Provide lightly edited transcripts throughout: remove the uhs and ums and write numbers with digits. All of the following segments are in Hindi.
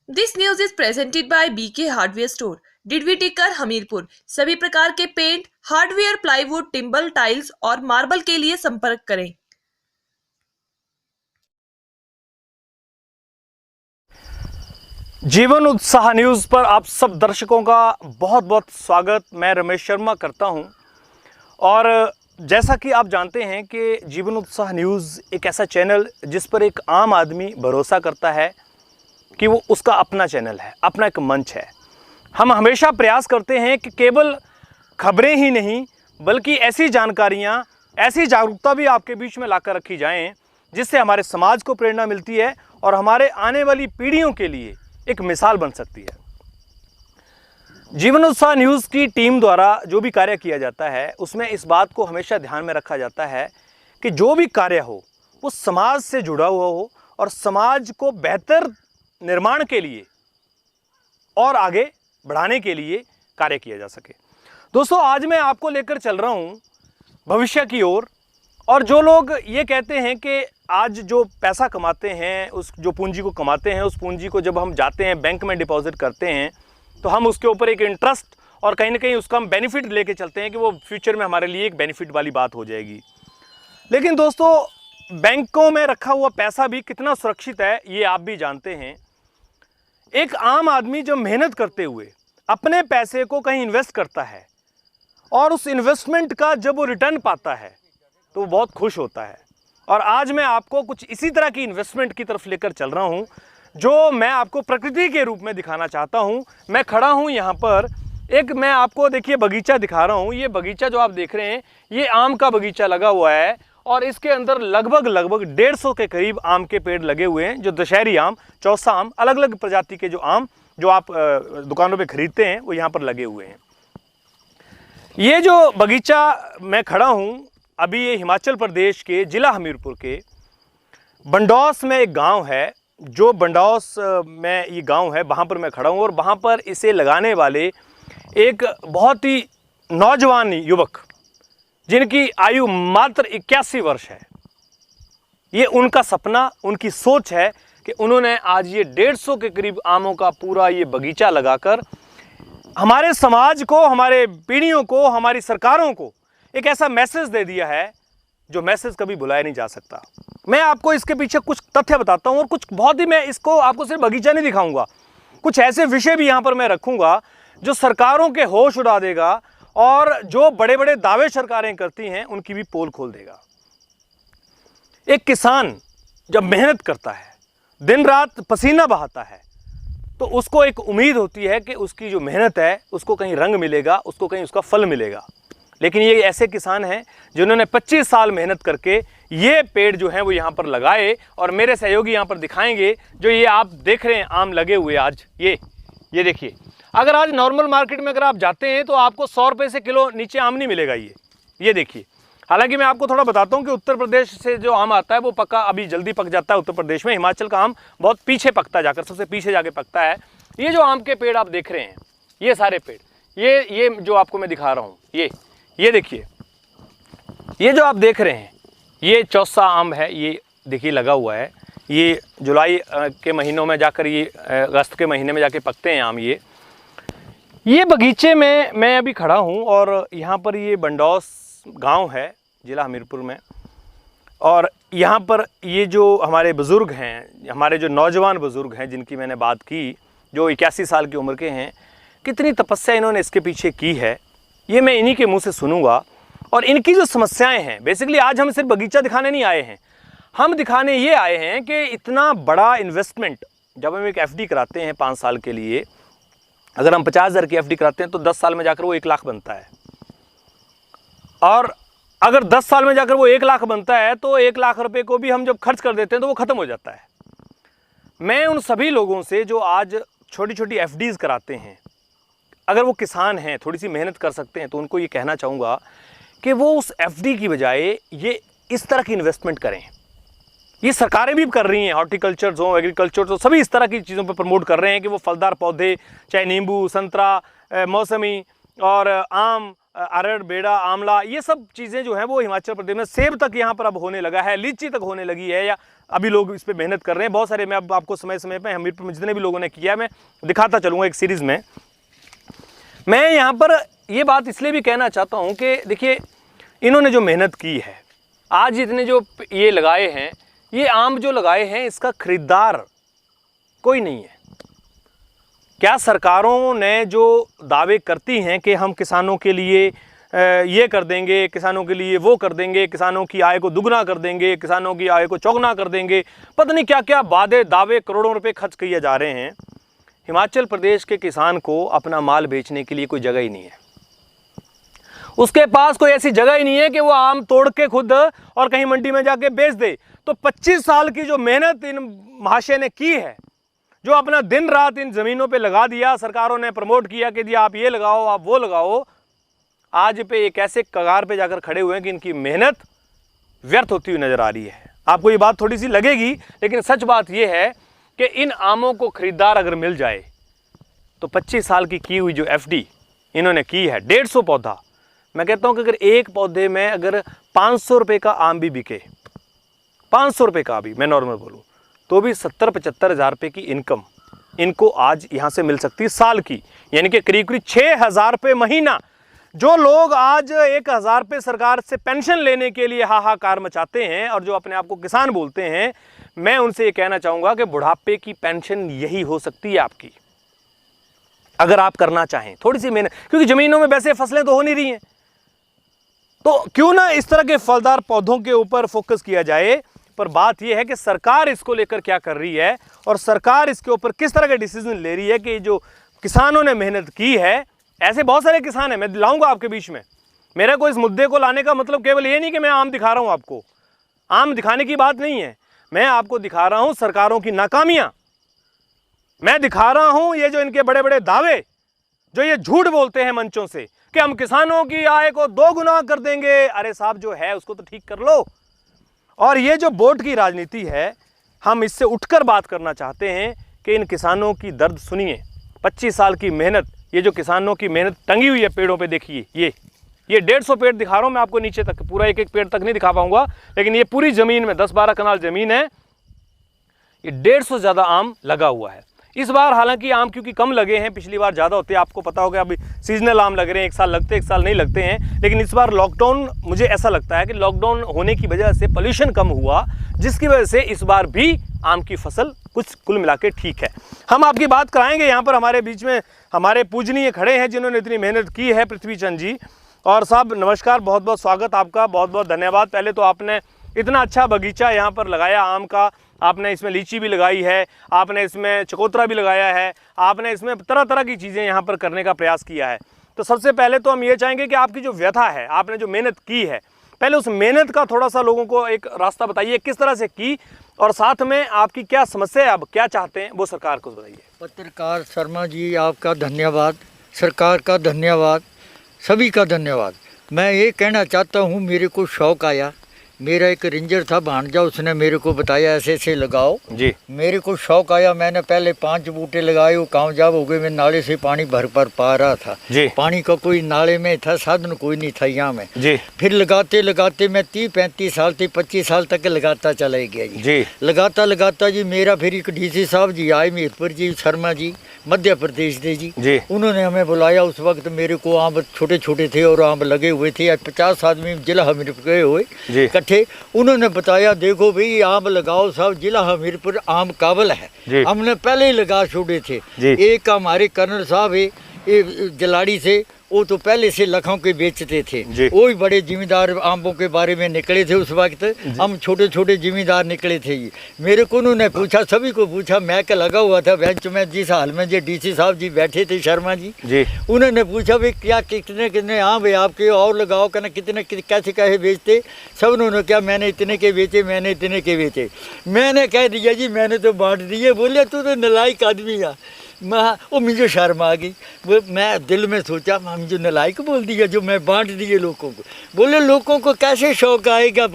This news is presented by BK hardware store, Didwi Tikkar, Hamirpur. सभी प्रकार के paint, hardware, plywood, timber, tiles और मार्बल के लिए संपर्क करें। जीवन उत्साह न्यूज़ पर आप सब दर्शकों का बहुत बहुत स्वागत। मैं रमेश शर्मा करता हूं और जैसा कि आप जानते हैं कि जीवन उत्साह न्यूज़ एक ऐसा चैनल जिस पर एक आम आदमी भरोसा करता है कि वो उसका अपना चैनल है, अपना एक मंच है। हम हमेशा प्रयास करते हैं कि केवल खबरें ही नहीं बल्कि ऐसी जानकारियाँ, ऐसी जागरूकता भी आपके बीच में लाकर रखी जाएं जिससे हमारे समाज को प्रेरणा मिलती है और हमारे आने वाली पीढ़ियों के लिए एक मिसाल बन सकती है। जीवन उत्साह न्यूज़ की टीम द्वारा जो भी कार्य किया जाता है उसमें इस बात को हमेशा ध्यान में रखा जाता है कि जो भी कार्य हो वो समाज से जुड़ा हुआ हो और समाज को बेहतर निर्माण के लिए और आगे बढ़ाने के लिए कार्य किया जा सके। दोस्तों, आज मैं आपको लेकर चल रहा हूँ भविष्य की ओर। और जो लोग ये कहते हैं कि आज जो पैसा कमाते हैं, उस जो पूंजी को कमाते हैं, उस पूंजी को जब हम जाते हैं बैंक में डिपॉजिट करते हैं तो हम उसके ऊपर एक इंटरेस्ट और कहीं ना कहीं उसका हम बेनिफिट लेके चलते हैं कि वो फ्यूचर में हमारे लिए एक बेनिफिट वाली बात हो जाएगी। लेकिन दोस्तों, बैंकों में रखा हुआ पैसा भी कितना सुरक्षित है ये आप भी जानते हैं। एक आम आदमी जो मेहनत करते हुए अपने पैसे को कहीं इन्वेस्ट करता है और उस इन्वेस्टमेंट का जब वो रिटर्न पाता है तो वो बहुत खुश होता है। और आज मैं आपको कुछ इसी तरह की इन्वेस्टमेंट की तरफ लेकर चल रहा हूं जो मैं आपको प्रकृति के रूप में दिखाना चाहता हूं। मैं खड़ा हूं यहाँ पर, एक मैं आपको देखिए बगीचा दिखा रहा हूं। ये बगीचा जो आप देख रहे हैं ये आम का बगीचा लगा हुआ है और इसके अंदर लगभग 150 के करीब आम के पेड़ लगे हुए हैं, जो दशहरी आम, चौसा आम, अलग अलग प्रजाति के जो आम जो आप दुकानों पे खरीदते हैं वो यहाँ पर लगे हुए हैं। ये जो बगीचा मैं खड़ा हूँ अभी, ये हिमाचल प्रदेश के जिला हमीरपुर के बंडौस में एक गांव है। जो बंडौस में ये गांव है वहाँ पर मैं खड़ा हूँ और वहाँ पर इसे लगाने वाले एक बहुत ही नौजवान युवक जिनकी आयु मात्र 81 वर्ष है। ये उनका सपना, उनकी सोच है कि उन्होंने आज ये 150 के करीब आमों का पूरा ये बगीचा लगाकर हमारे समाज को, हमारे पीढ़ियों को, हमारी सरकारों को एक ऐसा मैसेज दे दिया है जो मैसेज कभी भुलाया नहीं जा सकता। मैं आपको इसके पीछे कुछ तथ्य बताता हूँ और कुछ बहुत ही, मैं इसको आपको सिर्फ बगीचा नहीं दिखाऊंगा, कुछ ऐसे विषय भी यहाँ पर मैं रखूंगा जो सरकारों के होश उड़ा देगा और जो बड़े बड़े दावे सरकारें करती हैं उनकी भी पोल खोल देगा। एक किसान जब मेहनत करता है, दिन रात पसीना बहाता है, तो उसको एक उम्मीद होती है कि उसकी जो मेहनत है उसको कहीं रंग मिलेगा, उसको कहीं उसका फल मिलेगा। लेकिन ये ऐसे किसान हैं जिन्होंने 25 साल मेहनत करके ये पेड़ जो हैं वो यहाँ पर लगाए और मेरे सहयोगी यहाँ पर दिखाएंगे। जो ये आप देख रहे हैं आम लगे हुए आज, ये देखिए, अगर आज नॉर्मल मार्केट में अगर आप जाते हैं तो आपको 100 रुपये से किलो नीचे आम नहीं मिलेगा। ये देखिए। हालांकि मैं आपको थोड़ा बताता हूँ कि उत्तर प्रदेश से जो आम आता है वो पक्का अभी जल्दी पक जाता है उत्तर प्रदेश में। हिमाचल का आम बहुत पीछे पकता है, जाकर सबसे पीछे जाके पकता है। ये जो आम के पेड़ आप देख रहे हैं, ये सारे पेड़, ये जो आपको मैं दिखा रहा हूँ, ये देखिए, ये जो आप देख रहे हैं ये चौसा आम है। ये देखिए लगा हुआ है। ये जुलाई के महीनों में जाकर, ये अगस्त के महीने में जाके पकते हैं आम। ये बगीचे में मैं अभी खड़ा हूँ और यहाँ पर ये बंडौस गांव है जिला हमीरपुर में। और यहाँ पर ये जो हमारे बुज़ुर्ग हैं, हमारे जो नौजवान बुज़ुर्ग हैं जिनकी मैंने बात की, जो 81 साल की उम्र के हैं, कितनी तपस्या इन्होंने इसके पीछे की है ये मैं इन्हीं के मुंह से सुनूंगा। और इनकी जो समस्याएं हैं, बेसिकली आज हम सिर्फ बगीचा दिखाने नहीं आए हैं, हम दिखाने ये आए हैं कि इतना बड़ा इन्वेस्टमेंट जब हम एक एफडी कराते हैं 5 साल के लिए, अगर हम 50,000 की एफडी कराते हैं तो 10 साल में जाकर वो 1 लाख बनता है। और अगर 10 साल में जाकर वो 1 लाख बनता है तो 1 लाख रुपए को भी हम जब खर्च कर देते हैं तो वो ख़त्म हो जाता है। मैं उन सभी लोगों से जो आज छोटी छोटी एफडीज कराते हैं, अगर वो किसान हैं, थोड़ी सी मेहनत कर सकते हैं, तो उनको ये कहना चाहूँगा कि वो उस एफडी की बजाय ये इस तरह की इन्वेस्टमेंट करें। ये सरकारें भी कर रही हैं, हॉर्टिकल्चर हो, एग्रीकल्चर हो, सभी इस तरह की चीज़ों पर प्रमोट कर रहे हैं कि वो फलदार पौधे, चाहे नींबू, संतरा, मौसमी और आम, अरड़, बेड़ा, आंवला, ये सब चीज़ें जो हैं वो हिमाचल प्रदेश में, सेब तक यहाँ पर अब होने लगा है, लीची तक होने लगी है, या अभी लोग इस पर मेहनत कर रहे हैं बहुत सारे। मैं अब आपको समय समय पर हमीरपुर में जितने भी लोगों ने किया है मैं दिखाता चलूँगा एक सीरीज़ में। मैं यहाँ पर ये बात इसलिए भी कहना चाहता हूँ कि देखिए, इन्होंने जो मेहनत की है, आज इतने जो ये लगाए हैं, ये आम जो लगाए हैं, इसका खरीदार कोई नहीं है। क्या सरकारों ने जो दावे करती हैं कि हम किसानों के लिए ये कर देंगे, किसानों के लिए वो कर देंगे, किसानों की आय को दुगना कर देंगे, किसानों की आय को चौगुना कर देंगे, पता नहीं क्या क्या वादे दावे करोड़ों रुपए खर्च किए जा रहे हैं। हिमाचल प्रदेश के किसान को अपना माल बेचने के लिए कोई जगह ही नहीं है। उसके पास कोई ऐसी जगह ही नहीं है कि वो आम तोड़ के खुद और कहीं मंडी में जाके बेच दे। तो 25 साल की जो मेहनत इन महाशय ने की है, जो अपना दिन रात इन ज़मीनों पे लगा दिया, सरकारों ने प्रमोट किया कि जी आप ये लगाओ, आप वो लगाओ, आज पे एक ऐसे कगार पे जाकर खड़े हुए हैं कि इनकी मेहनत व्यर्थ होती हुई नज़र आ रही है। आपको ये बात थोड़ी सी लगेगी, लेकिन सच बात ये है कि इन आमों को खरीदार अगर मिल जाए तो 25 साल की हुई जो FD इन्होंने की है, 150 पौधा, मैं कहता हूँ कि अगर एक पौधे में अगर 500 रुपये का आम भी बिके, 500 रुपये का भी मैं नॉर्मल बोलूँ, तो भी 70-75 हज़ार रुपये की इनकम इनको आज यहाँ से मिल सकती है साल की, यानी कि करीब करीब 6,000 रुपये महीना। जो लोग आज 1,000 रुपये सरकार से पेंशन लेने के लिए हाहाकार मचाते हैं और जो अपने आप को किसान बोलते हैं, मैं उनसे ये कहना चाहूँगा कि बुढ़ापे की पेंशन यही हो सकती है आपकी, अगर आप करना चाहें थोड़ी सी मेहनत, क्योंकि ज़मीनों में वैसे फसलें तो हो नहीं रही हैं। तो क्यों ना इस तरह के फलदार पौधों के ऊपर फोकस किया जाए। पर बात यह है कि सरकार इसको लेकर क्या कर रही है और सरकार इसके ऊपर किस तरह के डिसीजन ले रही है कि जो किसानों ने मेहनत की है, ऐसे बहुत सारे किसान हैं, मैं लाऊंगा आपके बीच में। मेरा को इस मुद्दे को लाने का मतलब केवल ये नहीं कि मैं आम दिखा रहा हूँ आपको, आम दिखाने की बात नहीं है, मैं आपको दिखा रहा हूँ सरकारों की नाकामियाँ, मैं दिखा रहा हूँ ये जो इनके बड़े बड़े दावे, जो ये झूठ बोलते हैं मंचों से कि हम किसानों की आय को 2 गुना कर देंगे। अरे साहब, जो है उसको तो ठीक कर लो। और ये जो वोट की राजनीति है, हम इससे उठकर बात करना चाहते हैं कि इन किसानों की दर्द सुनिए। 25 साल की मेहनत, ये जो किसानों की मेहनत टंगी हुई है पेड़ों पे, देखिए ये 150 पेड़ दिखा रहा हूँ मैं आपको, नीचे तक, पूरा एक एक पेड़ तक नहीं दिखा पाऊंगा, लेकिन ये पूरी ज़मीन में 10-12 कनाल ज़मीन है, ये 150 से ज़्यादा आम लगा हुआ है। इस बार हालांकि आम क्योंकि कम लगे हैं, पिछली बार ज़्यादा होते हैं, आपको पता होगा अभी सीजनल आम लग रहे हैं, एक साल लगते हैं, एक साल नहीं लगते हैं। लेकिन इस बार लॉकडाउन, मुझे ऐसा लगता है कि लॉकडाउन होने की वजह से पोल्यूशन कम हुआ, जिसकी वजह से इस बार भी आम की फसल कुछ कुल मिला के ठीक है। हम आपकी बात कराएंगे। यहाँ पर हमारे बीच में हमारे पूजनीय खड़े हैं जिन्होंने इतनी मेहनत की है, पृथ्वी चंद जी। और साहब नमस्कार, बहुत बहुत स्वागत आपका, बहुत बहुत धन्यवाद। पहले तो आपने इतना अच्छा बगीचा यहाँ पर लगाया आम का, आपने इसमें लीची भी लगाई है, आपने इसमें चकोतरा भी लगाया है, आपने इसमें तरह तरह की चीज़ें यहाँ पर करने का प्रयास किया है। तो सबसे पहले तो हम ये चाहेंगे कि आपकी जो व्यथा है, आपने जो मेहनत की है, पहले उस मेहनत का थोड़ा सा लोगों को एक रास्ता बताइए, किस तरह से की, और साथ में आपकी क्या समस्या है, आप क्या चाहते हैं वो सरकार को बताइए। पत्रकार शर्मा जी, आपका धन्यवाद, सरकार का धन्यवाद, सभी का धन्यवाद। मैं ये कहना चाहता हूँ, मेरे को शौक़ आया, मेरा एक रेंजर था भांजा, उसने मेरे को बताया ऐसे ऐसे लगाओ जी। मेरे को शौक़ आया, मैंने पहले 5 बूटे लगाए, वो कामयाब हो गए। मैं नाले से पानी भर पा रहा था जी। पानी का कोई नाले में था, साधन कोई नहीं था यहाँ में जी। फिर लगाते लगाते मैं 30-35 साल 25 साल तक लगाता चला गया जी। लगाता लगाता जी मेरा फिर एक DC साहब जी आए, हमीरपुर जी, शर्मा जी, मध्य प्रदेश दे जी। उन्होंने हमें बुलाया। उस वक्त मेरे को आम छोटे छोटे थे और आम लगे हुए थे, 50 आदमी जिला हमीरपुर गए हुए इकट्ठे। उन्होंने बताया देखो भाई आम लगाओ साहब, जिला हमीरपुर आम काबिल है। हमने पहले ही लगा छोड़े थे। एक हमारे कर्नल साहब है जलाड़ी से, वो तो पहले से लखों के बेचते थे, वो भी बड़े जिम्मेदार आम्बों के बारे में निकले थे। उस वक्त हम छोटे छोटे जिम्मेदार निकले थे। मेरे को उन्होंने पूछा, सभी को पूछा, मैं क्या लगा हुआ था बेंच में जिस हाल में जो DC साहब जी बैठे थे, शर्मा जी, उन्होंने पूछा भाई क्या कितने कितने आम है आपके, और लगाओ कहना कितने कैसे कैसे बेचते। सब उन्होंने क्या, मैंने इतने के बेचे, मैंने इतने के बेचे। मैंने कह दिया जी मैंने तो बांट दिए। बोले तू तो नालायक आदमी है। वो मुझे शर्म आ गई। वो मैं दिल में सोचा जो नलायक बोल दिया, जो मैं बांट दिए लोगों को। बोले लोगों को कैसे शौक आएगा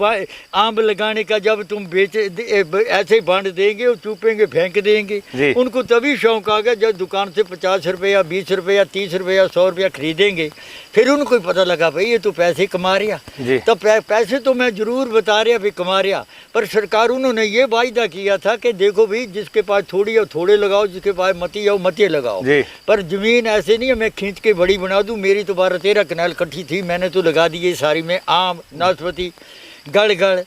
आम लगाने का, जब तुम ऐसे बांट देंगे और चूपेंगे फेंक देंगे। उनको तभी शौक आ गया जब दुकान से 50 रुपया 20 रुपया 30 रुपया 100 रुपया खरीदेंगे, फिर उनको पता लगा भाई ये तो पैसे कमा रहा। तब पैसे तो मैं जरूर बता रहा भी कमा रहा, पर सरकार उन्होंने ये वायदा किया था कि देखो भाई जिसके पास थोड़ी हो थोड़े लगाओ, जिसके पास मती हो मती लगाओ। पर जमीन ऐसे नहीं है मैं खींच के बड़ी बना दूं। मेरी तो 12-13 कनाल इकट्ठी थी, मैंने तो लगा दी सारी में आम, नाशपाती, गड़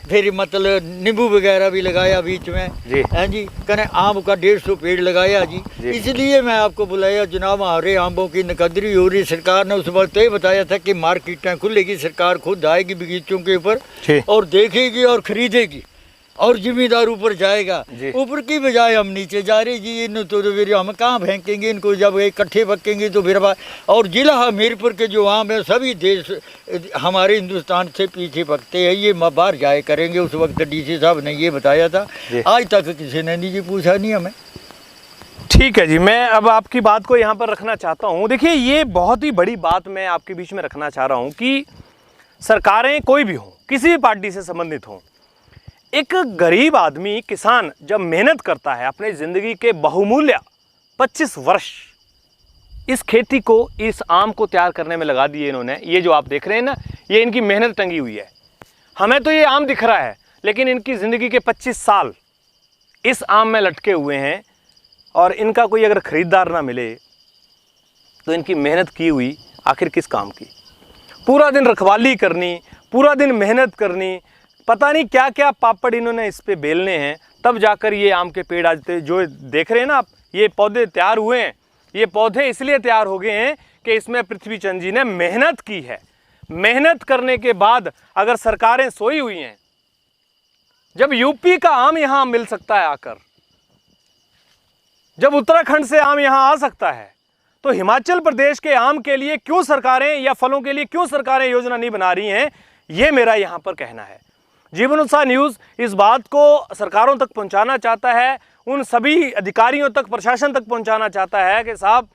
फिर मतलब नींबू वगैरह भी लगाया बीच में है जी। कने आम का 150 पेड़ लगाया जी। इसलिए मैं आपको बुलाया जनाब, हमारे आंबों की नकदरी हो रही। सरकार ने उस वक्त ये बताया था कि मार्केटें खुलेगी, सरकार खुद आएगी बगीचों के ऊपर और देखेगी और खरीदेगी और जिम्मेदार ऊपर जाएगा। ऊपर की बजाय हम नीचे जा रहे जी। इन तो फिर हम कहाँ फेंकेंगे इनको, जब इकट्ठे पकेंगे तो फिर। और जिला हमीरपुर के जो आम है सभी देश हमारे हिंदुस्तान से पीछे पकते हैं, ये बाहर जाए करेंगे। उस वक्त डीसी साहब ने ये बताया था, आज तक किसी ने नहीं जी पूछा नहीं हमें। ठीक है जी, मैं अब आपकी बात को यहाँ पर रखना चाहता हूँ। देखिए ये बहुत ही बड़ी बात मैं आपके बीच में रखना चाह रहा हूँ कि सरकारें कोई भी हों, किसी भी पार्टी से संबंधित हों, एक गरीब आदमी किसान जब मेहनत करता है अपने ज़िंदगी के बहुमूल्य 25 वर्ष इस खेती को, इस आम को तैयार करने में लगा दिए इन्होंने। ये जो आप देख रहे हैं ना, ये इनकी मेहनत टंगी हुई है। हमें तो ये आम दिख रहा है, लेकिन इनकी ज़िंदगी के 25 साल इस आम में लटके हुए हैं। और इनका कोई अगर ख़रीदार ना मिले तो इनकी मेहनत की हुई आखिर किस काम की? पूरा दिन रखवाली करनी, पूरा दिन मेहनत करनी, पता नहीं क्या क्या पापड़ इन्होंने इस पे बेलने हैं, तब जाकर ये आम के पेड़ आज जो देख रहे हैं ना आप, ये पौधे तैयार हुए हैं। ये पौधे इसलिए तैयार हो गए हैं कि इसमें पृथ्वी चंद जी ने मेहनत की है। मेहनत करने के बाद अगर सरकारें सोई हुई हैं, जब यूपी का आम यहां मिल सकता है आकर, जब उत्तराखंड से आम यहां आ सकता है, तो हिमाचल प्रदेश के आम के लिए क्यों सरकारें या फलों के लिए क्यों सरकारें योजना नहीं बना रही हैं? ये मेरा यहां पर कहना है। जीवन उत्साह न्यूज़ इस बात को सरकारों तक पहुंचाना चाहता है, उन सभी अधिकारियों तक, प्रशासन तक पहुंचाना चाहता है कि साहब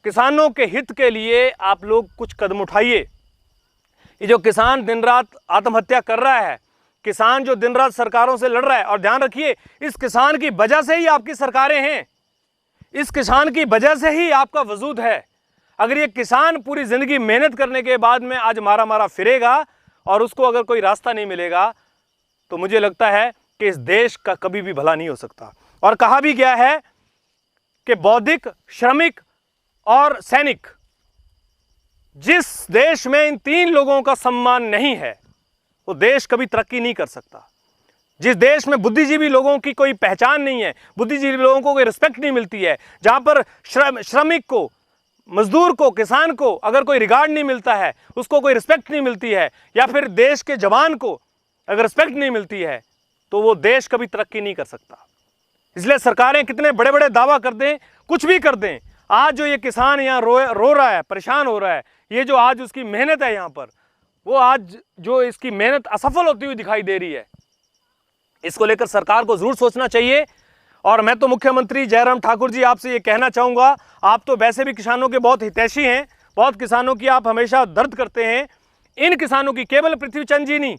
किसानों के हित के लिए आप लोग कुछ कदम उठाइए। ये जो किसान दिन रात आत्महत्या कर रहा है, किसान जो दिन रात सरकारों से लड़ रहा है, और ध्यान रखिए इस किसान की वजह से ही आपकी सरकारें हैं, इस किसान की वजह से ही आपका वजूद है। अगर ये किसान पूरी ज़िंदगी मेहनत करने के बाद में आज मारा मारा फिरेगा और उसको अगर कोई रास्ता नहीं मिलेगा, तो मुझे लगता है कि इस देश का कभी भी भला नहीं हो सकता। और कहा भी गया है कि बौद्धिक, श्रमिक और सैनिक, जिस देश में इन 3 लोगों का सम्मान नहीं है वो देश कभी तरक्की नहीं कर सकता। जिस देश में बुद्धिजीवी लोगों की कोई पहचान नहीं है, बुद्धिजीवी लोगों को कोई रिस्पेक्ट नहीं मिलती है, जहां पर श्रमिक को, मजदूर को, किसान को अगर कोई रिगार्ड नहीं मिलता है, उसको कोई रिस्पेक्ट नहीं मिलती है, या फिर देश के जवान को अगर रिस्पेक्ट नहीं मिलती है, तो वो देश कभी तरक्की नहीं कर सकता। इसलिए सरकारें कितने बड़े बड़े दावा कर दें, कुछ भी कर दें, आज जो ये किसान यहाँ रो रहा है, परेशान हो रहा है, ये जो आज उसकी मेहनत है यहाँ पर, वो आज जो इसकी मेहनत असफल होती हुई दिखाई दे रही है, इसको लेकर सरकार को जरूर सोचना चाहिए। और मैं तो मुख्यमंत्री जयराम ठाकुर जी आपसे ये कहना चाहूँगा, आप तो वैसे भी किसानों के बहुत हितैषी हैं, बहुत किसानों की आप हमेशा दर्द करते हैं। इन किसानों की, केवल पृथ्वी चंद जी नहीं,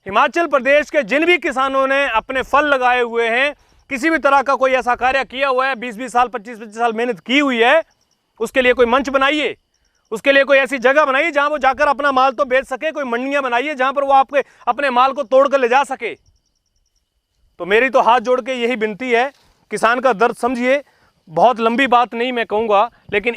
हिमाचल प्रदेश के जिन भी किसानों ने अपने फल लगाए हुए हैं, किसी भी तरह का कोई ऐसा कार्य किया हुआ है, 20-20 साल 25-25 साल मेहनत की हुई है, उसके लिए कोई मंच बनाइए, उसके लिए कोई ऐसी जगह बनाइए जहां वो जाकर अपना माल तो बेच सके, कोई मंडियां बनाइए जहां पर वो आपके अपने माल को तोड़ कर ले जा सके। तो मेरी तो हाथ जोड़ के यही विनती है, किसान का दर्द समझिए। बहुत लंबी बात नहीं मैं कहूँगा, लेकिन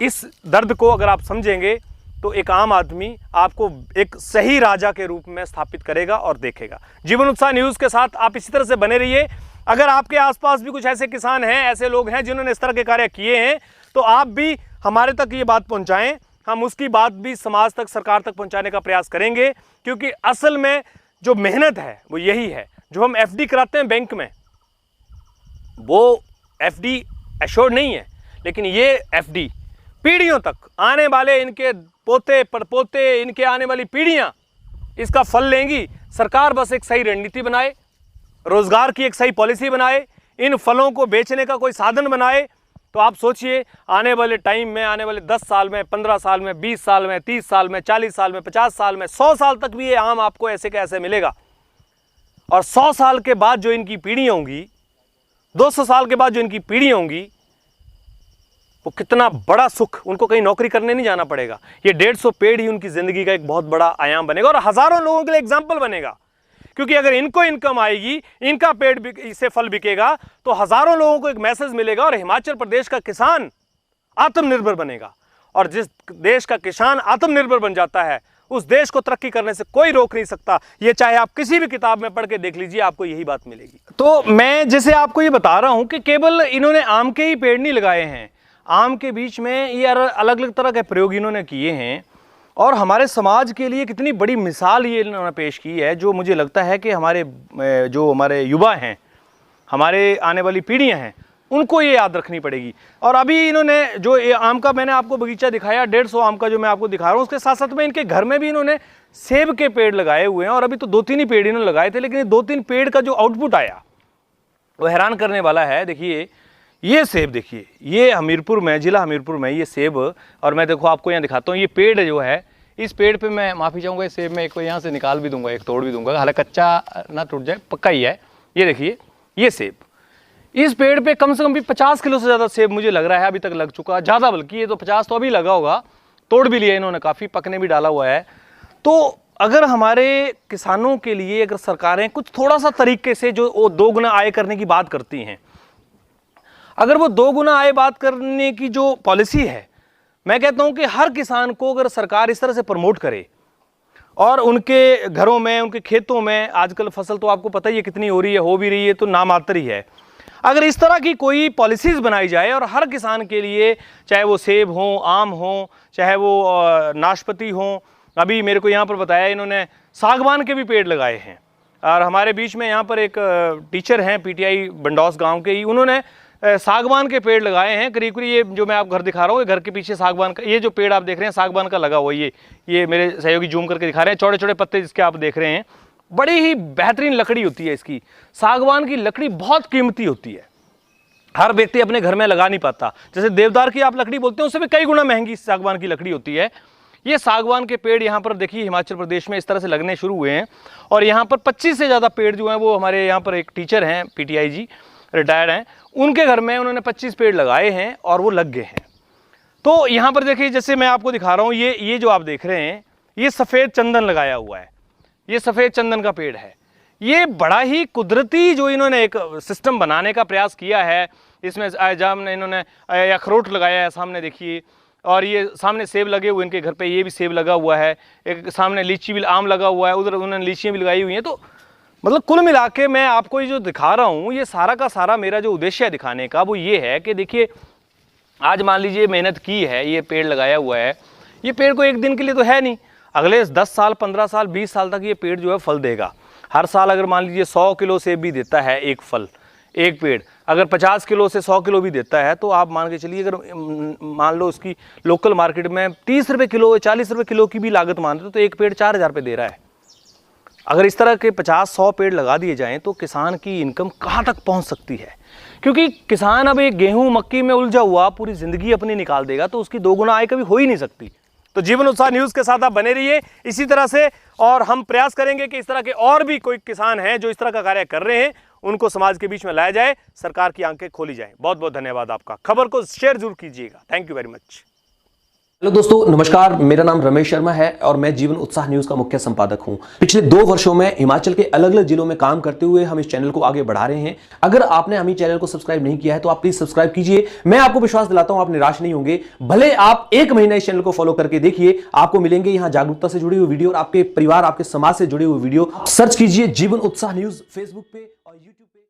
इस दर्द को अगर आप समझेंगे तो एक आम आदमी आपको एक सही राजा के रूप में स्थापित करेगा और देखेगा। जीवन उत्साह न्यूज़ के साथ आप इसी तरह से बने रहिए। अगर आपके आसपास भी कुछ ऐसे किसान हैं, ऐसे लोग हैं जिन्होंने इस तरह के कार्य किए हैं, तो आप भी हमारे तक ये बात पहुंचाएं, हम उसकी बात भी समाज तक, सरकार तक पहुंचाने का प्रयास करेंगे। क्योंकि असल में जो मेहनत है वो यही है। जो हम एफडी कराते हैं बैंक में, वो एफडी एश्योर्ड नहीं है, लेकिन ये एफडी पीढ़ियों तक, आने वाले इनके पोते परपोते, इनके आने वाली पीढ़ियां इसका फल लेंगी। सरकार बस एक सही रणनीति बनाए, रोजगार की एक सही पॉलिसी बनाए, इन फलों को बेचने का कोई साधन बनाए, तो आप सोचिए आने वाले टाइम में, आने वाले 10 साल में, 15 साल में, 20 साल में, 30 साल में, 40 साल में, 50 साल में, 100 साल तक भी ये आम आपको ऐसे के ऐसे मिलेगा। और 100 साल के बाद जो इनकी पीढ़ी होंगी, 200 साल के बाद जो इनकी पीढ़ी होंगी, वो कितना बड़ा सुख, उनको कहीं नौकरी करने नहीं जाना पड़ेगा। ये 150 पेड़ ही उनकी जिंदगी का एक बहुत बड़ा आयाम बनेगा और हजारों लोगों के लिए एग्जाम्पल बनेगा। क्योंकि अगर इनको इनकम आएगी, इनका पेड़ इससे फल बिकेगा, तो हजारों लोगों को एक मैसेज मिलेगा और हिमाचल प्रदेश का किसान आत्मनिर्भर बनेगा। और जिस देश का किसान आत्मनिर्भर बन जाता है, उस देश को तरक्की करने से कोई रोक नहीं सकता। ये चाहे आप किसी भी किताब में पढ़ के देख लीजिए, आपको यही बात मिलेगी। तो मैं जैसे आपको ये बता रहा हूं कि केवल इन्होंने आम के ही पेड़ नहीं लगाए हैं, आम के बीच में ये अलग अलग तरह के प्रयोग इन्होंने किए हैं और हमारे समाज के लिए कितनी बड़ी मिसाल ये इन्होंने पेश की है, जो मुझे लगता है कि हमारे युवा हैं, हमारे आने वाली पीढ़ियां हैं, उनको ये याद रखनी पड़ेगी। और अभी इन्होंने जो ये आम का मैंने आपको बगीचा दिखाया, 150 आम का जो मैं आपको दिखा रहा हूँ, उसके साथ साथ में इनके घर में भी इन्होंने सेब के पेड़ लगाए हुए हैं। और अभी तो 2-3 ही पेड़ इन्होंने लगाए थे, लेकिन 2-3 पेड़ का जो आउटपुट आया वो हैरान करने वाला है। देखिए ये सेब, देखिए ये हमीरपुर में, जिला हमीरपुर में ये सेब, और मैं देखो आपको यहाँ दिखाता हूँ, ये पेड़ जो है, इस पेड़ पे मैं माफ़ी चाहूँगा, इस सेब में एक को यहाँ से निकाल भी दूंगा, एक तोड़ भी दूंगा, हालांकि कच्चा ना टूट जाए, पक्का ही है। ये देखिए ये सेब, इस पेड़ पे कम से कम भी 50 किलो से ज़्यादा सेब मुझे लग रहा है अभी तक लग चुका, ज़्यादा बल्कि, ये तो 50 तो अभी लगा होगा, तोड़ भी लिया इन्होंने, काफ़ी पकने भी डाला हुआ है। तो अगर हमारे किसानों के लिए अगर सरकारें कुछ थोड़ा सा तरीके से जो 2 गुना आय करने की बात करती हैं, अगर वो 2 गुना आय बात करने की जो पॉलिसी है, मैं कहता हूं कि हर किसान को अगर सरकार इस तरह से प्रमोट करे और उनके घरों में, उनके खेतों में, आजकल फसल तो आपको पता ही है कितनी हो रही है, हो भी रही है तो नामात्र ही है, अगर इस तरह की कोई पॉलिसीज़ बनाई जाए और हर किसान के लिए, चाहे वो सेब हो, आम हो, चाहे वो नाशपाती हो, अभी मेरे को यहाँ पर बताया इन्होंने सागवान के भी पेड़ लगाए हैं। और हमारे बीच में यहाँ पर एक टीचर हैं पीटीआई बंडौस गाँव के ही, उन्होंने सागवान के पेड़ लगाए हैं। करीब करीब ये जो मैं आप घर दिखा रहा हूँ, घर के पीछे सागवान का ये जो पेड़ आप देख रहे हैं, सागवान का लगा हुआ, ये मेरे सहयोगी जूम करके दिखा रहे हैं, छोटे छोटे पत्ते जिसके आप देख रहे हैं, बड़ी ही बेहतरीन लकड़ी होती है इसकी। सागवान की लकड़ी बहुत कीमती होती है, हर व्यक्ति अपने घर में लगा नहीं पाता। जैसे देवदार की आप लकड़ी बोलते हैं, उससे भी कई गुना महंगी सागवान की लकड़ी होती है। ये सागवान के पेड़ यहाँ पर देखिए हिमाचल प्रदेश में इस तरह से लगने शुरू हुए हैं और यहाँ पर 25 से ज़्यादा पेड़ जो हैं, वो हमारे यहाँ पर एक टीचर हैं पीटीआई जी, रिटायर्ड हैं, उनके घर में उन्होंने 25 पेड़ लगाए हैं और वो लग गए हैं। तो यहाँ पर देखिए, जैसे मैं आपको दिखा रहा हूँ, ये जो आप देख रहे हैं, ये सफ़ेद चंदन लगाया हुआ है, ये सफ़ेद चंदन का पेड़ है। ये बड़ा ही कुदरती जो इन्होंने एक सिस्टम बनाने का प्रयास किया है। इसमें जामने इन्होंने अखरोट लगाया है, सामने देखिए, और ये सामने सेब लगे हुए इनके घर पे, ये भी सेब लगा हुआ है, एक सामने लीची भी, आम लगा हुआ है, उधर उन्होंने लीचियाँ भी लगाई हुई हैं। तो मतलब कुल मिला के मैं आपको ये जो दिखा रहा हूँ, ये सारा का सारा मेरा जो उद्देश्य है दिखाने का, वो ये है कि देखिए, आज मान लीजिए मेहनत की है, ये पेड़ लगाया हुआ है, ये पेड़ को एक दिन के लिए तो है नहीं, अगले 10 साल, 15 साल, 20 साल तक ये पेड़ जो है फल देगा। हर साल अगर मान लीजिए 100 किलो सेब भी देता है एक फल, एक पेड़, अगर 50 किलो से 100 किलो भी देता है, तो आप मान के चलिए, अगर मान लो उसकी लोकल मार्केट में 30 रुपये किलो, 40 रुपये किलो की भी लागत मान लो, तो एक पेड़ 4000 रुपये दे रहा है। अगर इस तरह के 50-100 पेड़ लगा दिए जाएं, तो किसान की इनकम कहाँ तक पहुँच सकती है। क्योंकि किसान अब एक गेहूँ मक्की में उलझा हुआ पूरी ज़िंदगी अपनी निकाल देगा, तो उसकी 2 गुना आय कभी हो ही नहीं सकती। तो जीवन उत्साह न्यूज़ के साथ आप बने रहिए इसी तरह से, और हम प्रयास करेंगे कि इस तरह के और भी कोई किसान हैं जो इस तरह का कार्य कर रहे हैं, उनको समाज के बीच में लाया जाए, सरकार की आंखें खोली जाए। बहुत बहुत धन्यवाद आपका। खबर को शेयर जरूर कीजिएगा। Thank you very much. Hello दोस्तों, नमस्कार। मेरा नाम रमेश शर्मा है और मैं जीवन उत्साह न्यूज का मुख्य संपादक हूं। पिछले 2 वर्षों में हिमाचल के अलग अलग जिलों में काम करते हुए हम इस चैनल को आगे बढ़ा रहे हैं। अगर आपने हमें चैनल को सब्सक्राइब नहीं किया है तो आप प्लीज सब्सक्राइब कीजिए। मैं आपको विश्वास दिलाता हूं, आप निराश नहीं होंगे। भले आप 1 महीना इस चैनल को फॉलो करके देखिए, आपको मिलेंगे यहाँ जागरूकता से जुड़ी हुई वीडियो और आपके परिवार, आपके समाज से जुड़ी हुई वीडियो। सर्च कीजिए जीवन उत्साह न्यूज फेसबुक पे और यूट्यूब पे।